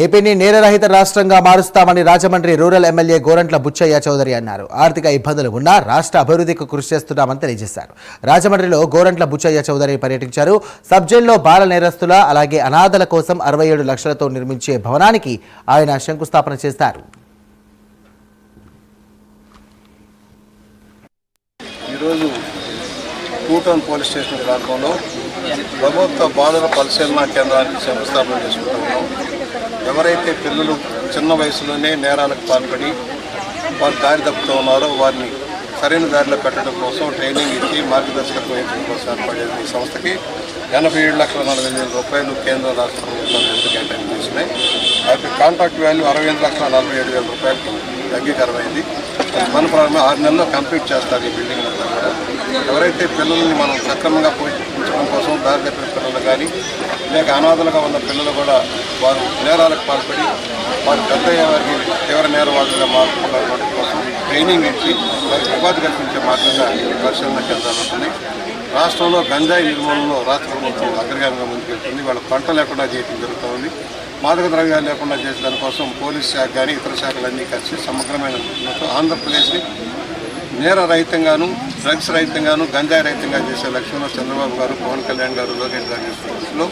ఏపీని నేరరహిత రాష్ట్రంగా మారుస్తామని Rajahmundry rural MLA Gorantla Buchaiah Chowdary అన్నారు. ఆర్థిక ఇబ్బందులు ఉన్నా రాష్ట్ర అభివృద్ధికి కృషి చేస్తున్నామని తెలియజేశారు. రాజమండ్రిలో గోరంట్ల బుచ్చయ్య చౌదరి పర్యటించారు. సబ్ జైల్లో బాల నేరస్తుల అలాగే అనాథల కోసం 67 లక్షలతో నిర్మించే భవనానికి ఆయన శంకుస్థాపన చేశారు. ఈరోజు టూటౌన్ పోలీస్ స్టేషన్ ప్రాంతంలో ప్రభుత్వ బాలుర పరిశీలనా కేంద్రానికి శంకుస్థాపన చేసుకుంటున్నాం. ఎవరైతే పిల్లలు చిన్న వయసులోనే నేరాలకు పాల్పడి వారు దారి తప్పుతూ ఉన్నారో వారిని సరైన దారిలో పెట్టడం కోసం ట్రైనింగ్ ఇచ్చి మార్గదర్శకత్వం ఇవ్వడం కోసం ఏర్పడేది ఈ సంస్థకి 87,40,000 రూపాయలు కేంద్ర రాష్ట్ర ప్రభుత్వాలు రెండు కేటాయింపు చేసినాయి. అయితే కాంట్రాక్ట్ వాల్యూ 65,47,000 రూపాయలకి అంగీకారమైంది. మన ప్రారంభం 6 నెలల్లో కంప్లీట్ చేస్తారు ఈ బిల్డింగ్ అంతా కూడా. ఎవరైతే పిల్లల్ని మనం సక్రమంగా పోషించడం కోసం దారి తప్పిన పిల్లలు కానీ లేక అనాథలుగా ఉన్న పిల్లలు కూడా వారు నేరాలకు పాల్పడి వారు పెద్ద వారికి తీవ్ర నేరవాదులుగా మారుతున్నటువంటి కోసం ట్రైనింగ్ ఇచ్చి వారికి ఉపాధి కల్పించే మార్గంగా పరిశీలన కేంద్రాలు ఉంటున్నాయి. రాష్ట్రంలో గంజాయి నిర్మూలనలో రాష్ట్ర ప్రభుత్వం అగ్రగామిగా ముందుకెళ్తుంది. వాళ్ళ పంట లేకుండా చేయడం జరుగుతుంది. మాదక ద్రవ్యాలు లేకుండా చేసే దానికోసం పోలీస్ శాఖ కానీ ఇతర శాఖలన్నీ కలిసి సమగ్రమైన ఆంధ్రప్రదేశ్ని నేర రహితంగాను డ్రగ్స్ రహితంగాను గంజాయి రహితంగా చేసే లక్ష్యంలో చంద్రబాబు గారు, పవన్ కళ్యాణ్ గారు, లోకేష్ గారు చేస్తున్న